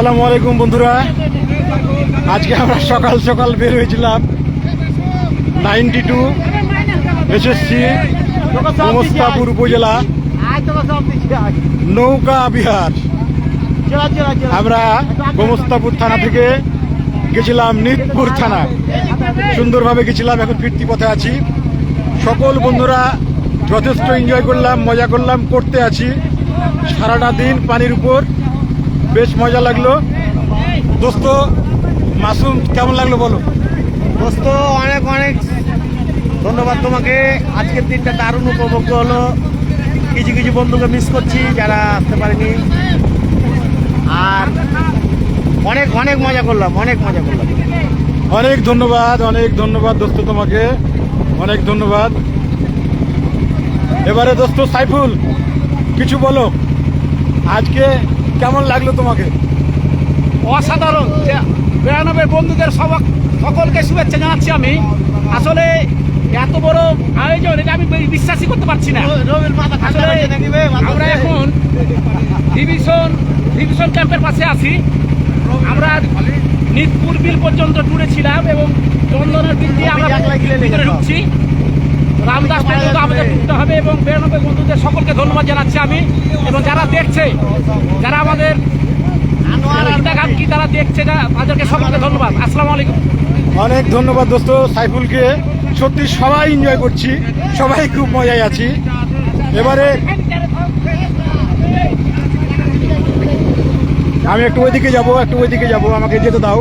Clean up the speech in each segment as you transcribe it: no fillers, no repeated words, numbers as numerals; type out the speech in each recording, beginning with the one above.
আসসালামু আলাইকুম বন্ধুরা, আজকে আমরা সকাল সকাল বের হয়েছিলাম 92 এসএসসি গোমস্তাপুর উপজেলা নৌকা বিহার। আমরা গোমস্তাপুর থানা থেকে গেছিলাম নিতপুর থানা, সুন্দরভাবে গেছিলাম। এখন ফিরতি পথে আছি। সকল বন্ধুরা যথেষ্ট এনজয় করলাম, মজা করলাম, করতে আছি সারাটা দিন পানির উপর। বেশ মজা লাগলো। দোস্ত মাসুম, কেমন লাগলো বলো? দোস্ত অনেক অনেক ধন্যবাদ তোমাকে। আজকের দিনটা দারুণ উপভোগ হলো। কিছু কিছু বন্ধুকে মিস করছি যারা আসতে পারেনি, আর অনেক অনেক মজা করলাম, অনেক মজা করলাম। অনেক ধন্যবাদ, অনেক ধন্যবাদ দোস্ত, তোমাকে অনেক ধন্যবাদ। এবারে দোস্ত সাইফুল, কিছু বলো, আজকে কেমন লাগলো তোমাকে? অসাধারণ। 92 বন্ধুদের সকলকে শুভেচ্ছা জানাচ্ছি আমি। আসলে এত বড় আয়োজন, এটা আমি বিশ্বাসই করতে পারছি না। আসলে আমরা এখন ডিভিশন ক্যাম্পের পাশে আছি। আমরা নিতপুর বিল পর্যন্ত ট্যুরে ছিলাম এবং চন্দনের বিল দিয়ে আমরা ভিতরে ঢুকছি। রামদাস পর্যন্ত আমাদের ঢুকতে হবে এবং 92 বন্ধুদের সকলকে ধন্যবাদ জানাচ্ছি আমি। এবং যারা দেখছে, যারা আমাদের কি তারা দেখছে, তাদেরকে সকলকে ধন্যবাদ। আসসালামু আলাইকুম। অনেক ধন্যবাদ দোস্ত সাইফুলকে। সত্যি সবাই এনজয় করছি, সবাই খুব মজায় আছি। এবারে আমি একটু ওইদিকে যাবো, আমাকে যেতে দাও।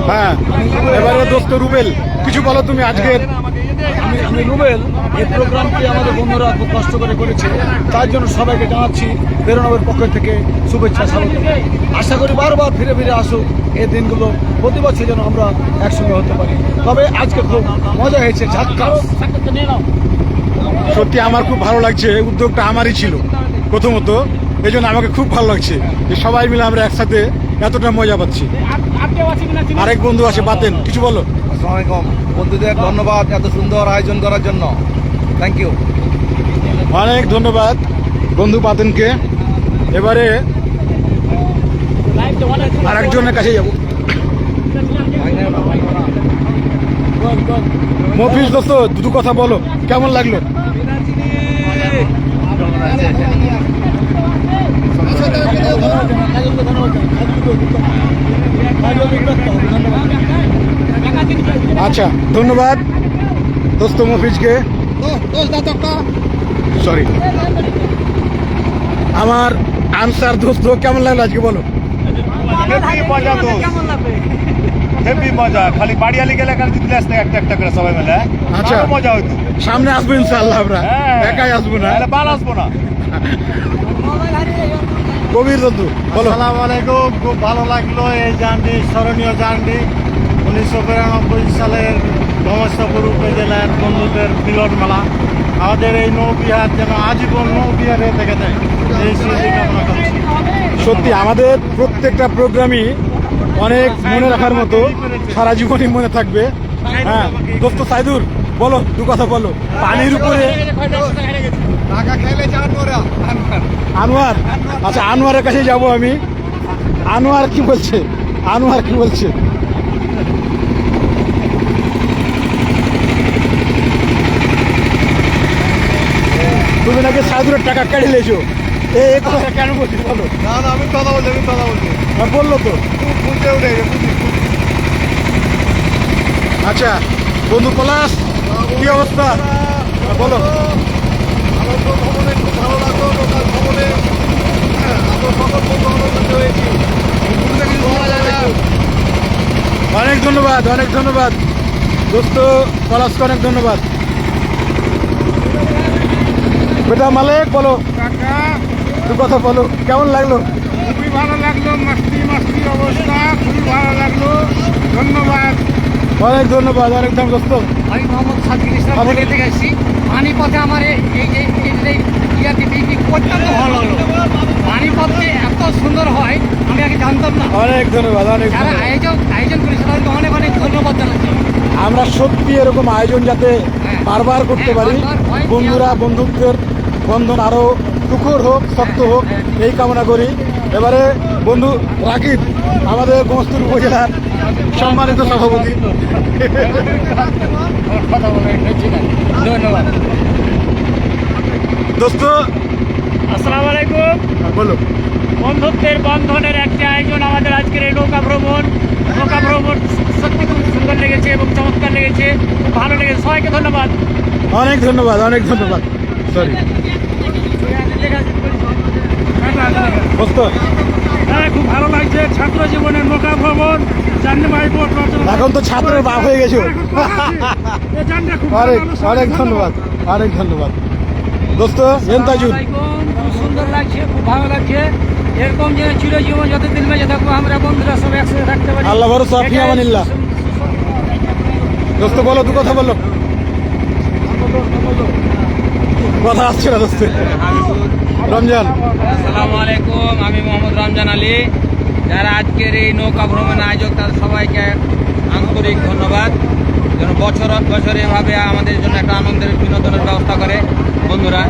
হ্যাঁ, এবারে দোস্ত রুবেল, কিছু বলো তুমি আজকের। আমি রুবেল। এই প্রোগ্রামটি আমাদের বন্ধুরা খুব কষ্ট করে করেছে, তার জন্য সবাইকে জানাচ্ছি 92 পক্ষ থেকে শুভেচ্ছা, স্বাগত। আশা করি বারবার ফিরে ফিরে আসুক এই দিনগুলো, প্রতি বছর যেন আমরা একসঙ্গে হতে পারি। তবে আজকে খুব মজা হয়েছে, ঝাক্কাস। সত্যি আমার খুব ভালো লাগছে। উদ্যোগটা আমারই ছিল প্রথমত, এই জন্য আমাকে খুব ভালো লাগছে যে সবাই মিলে আমরা একসাথে এতটা মজা পাচ্ছি। আরেক বন্ধু আছে বাতেন, কিছু বলো। আসসালামু আলাইকুম বন্ধুদের, ধন্যবাদ এত সুন্দর আয়োজন করার জন্য। Thank you. অনেক ধন্যবাদ বন্ধু বাতেনকে। এবারে আরেকজনের কাছে যাব। মফিজ দোস্ত, দুটো কথা বলো, কেমন লাগলো? আচ্ছা, ধন্যবাদ দোস্ত মফিজকে। সরি, আমার আনসার দোস্ত, কেমন লাগলো আজকে বলো? হেভি মজা। খালি বাড়িয়ালি গেলে খালি দিতে আসতে একটা একটা করে সবাই মিলে। আচ্ছা, মজা হইতো। সামনে আসবো ইনশাআল্লাহ, আমরা একাই আসবো না, বাল আসবো না। কবির বন্ধু বলো। আসসালামু আলাইকুম। খুব ভালো লাগলো এই জার্নি, স্মরণীয় জার্নি। 1992 সালের গোমস্তাপুর উপজেলার বন্ধুদের মিলন মেলা। আমাদের এই নৌবিহার যেন আজীবন নৌবিহারে থেকে যায়, এই স্মৃতি কামনা করছি। সত্যি আমাদের প্রত্যেকটা প্রোগ্রামই অনেক মনে রাখার মতো, সারা জীবনই মনে থাকবে। হ্যাঁ দোস্ত সাইদুর, বলো, দু কথা বলো। পানির উপরে আনোয়ার, আচ্ছা আনোয়ারের কাছে যাব আমি। আনোয়ার কি বলছে? তুমি নাকি সাইদুরের টাকা কেটে লেছো, এই কথা কেন বলছি বলো? না না, আমি কথা বলছি। বললো তো। বুঝতে উঠে আচ্ছা বন্ধু পলাশ, কি অবস্থা বলো? ভালো লাগলো লোকাল ভ্রমণে। আমরা সকল বন্ধু আনন্দিত হয়েছি। অনেক ধন্যবাদ দোস্ত পলাশকে, অনেক ধন্যবাদ। বেটা মালিক, বলো, দু কথা বলো, কেমন লাগলো? খুবই ভালো লাগলো, মাস্তি অবস্থা, খুবই ভালো লাগলো। ধন্যবাদ। অনেক ধন্যবাদ দোস্ত। আমি মোহাম্মদ সাদকির ইসলাম বলে থেকে আসছি। পানিপথে আমার এই ইয়াতে পিকনিক অত্যন্ত ভালো হলো। পানিপথে এত সুন্দর হয় আমি আগে জানতাম না। অনেক ধন্যবাদ। যারা আয়োজন করেছে তাদেরকে অনেক অনেক ধন্যবাদ জানাচ্ছি। আমরা সত্যি এরকম আয়োজন যাতে বারবার করতে পারি, বারবার হয়। বন্ধুরা বন্ধুত্বের বন্ধন আরো সুখর হোক, শক্ত হোক, এই কামনা করি। এবারে বন্ধু রাকিব, আমাদের গোমস্তুর উপজেলার সম্মানিত সভাপতি। ধন্যবাদ। দোস্ত, আসসালামু আলাইকুম। বলো। বন্ধুত্বের বন্ধনের একটি আয়োজন আমাদের আজকের এই নৌকা ভ্রমণ সত্যি খুব সুন্দর লেগেছে এবং চমৎকার লেগেছে, খুব ভালো লেগেছে। সবাইকে ধন্যবাদ। অনেক ধন্যবাদ, অনেক ধন্যবাদ। সরি দোস্ত, হ্যাঁ, খুব ভালো লাগছে। ছাত্র জীবনের নৌকা ভ্রমণ এখন তো ছাত্রের বাপ হয়ে গেছো। অনেক অনেক ধন্যবাদ, অনেক ধন্যবাদ দোস্ত। এন্তাজুল, খুব সুন্দর লাগছে, খুব ভালো লাগছে। এরকম যে চিরজীবন যতদিন বেঁচে থাকবো আমরা বন্ধুরা সব একসাথে থাকতে পারি। আল্লাহ ভরসা, ফি আমানিল্লাহ। দোস্ত বলো, তুই কথা বলো। কথা আসছে না দোস্ত। রমজান, আসসালামু আলাইকুম, আমি মোহাম্মদ রমজান আলী। যারা আজকের এই নৌকা ভ্রমণ আয়োজক তাদের সবাইকে আন্তরিক ধন্যবাদ। যেন বছর বছর এভাবে আমাদের জন্য একটা আনন্দের বিনোদনের ব্যবস্থা করে বন্ধুরা।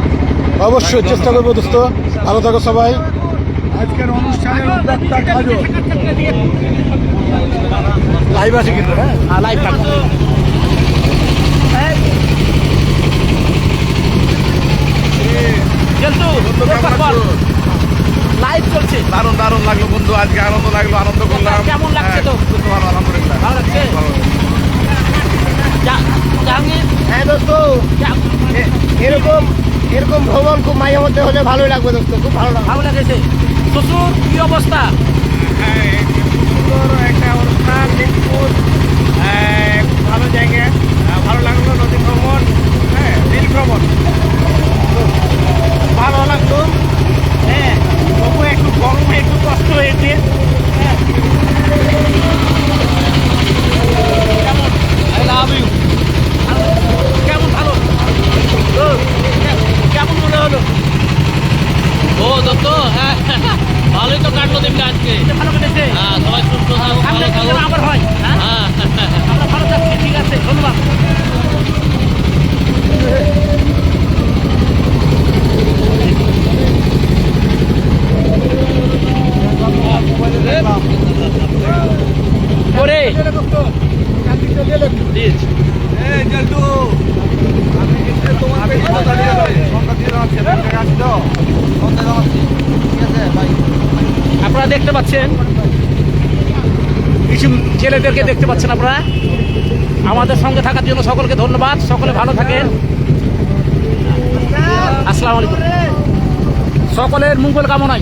অবশ্যই চেষ্টা করবো দোস্ত। ভালো থাকো সবাই। আজকের অনুষ্ঠানের উদ্যোক্তা কাজল। লাইভ আছে কিন্তু, হ্যাঁ লাইভ থাকো। লাইভ চলছে। দারুণ দারুণ লাগলো বন্ধু, আজকে আনন্দ লাগলো, আনন্দ করলাম। কেমন লাগছে তো? খুব ভালো, আলহামদুলিল্লাহ। ভালো লাগছে। জাহাঙ্গীর, হ্যাঁ দোস্ত, যা- এরকম এরকম ভ্রমণ খুব মাঝে মধ্যে হলে ভালোই লাগবে দোস্ত, খুব ভালো লাগবে। ভালো লেগেছে। শ্বশুর কি অবস্থা? সুন্দর একটা অনুষ্ঠান, মিরপুর, খুব ভালো জায়গা, ভালো লাগলো। নদী ভ্রমণ, হ্যাঁ, রেল ভ্রমণ ভালো লাগলো। হ্যাঁ, তবু একটু গরমে একটু কষ্ট হয়েছে। হ্যাঁ, I love you. কেমন ভালো? কেমন মনে হলো? ও দত্ত, হ্যাঁ ভালোই তো কাটলো দিনটা আজকে। ভালো কেটেছে। হ্যাঁ, সবাই সুস্থ থাকো, ভালো থাকো। আবার হয়। হ্যাঁ, আমরা ভালো থাকছি। ঠিক আছে, ধন্যবাদ। করে দিয়েছি। আপনারা দেখতে পাচ্ছেন, কিছু ছেলেদেরকে দেখতে পাচ্ছেন আপনারা। আমাদের সঙ্গে থাকার জন্য সকলকে ধন্যবাদ। সকলে ভালো থাকেন। আসসালামু আলাইকুম। সকলের মঙ্গল কামনায়।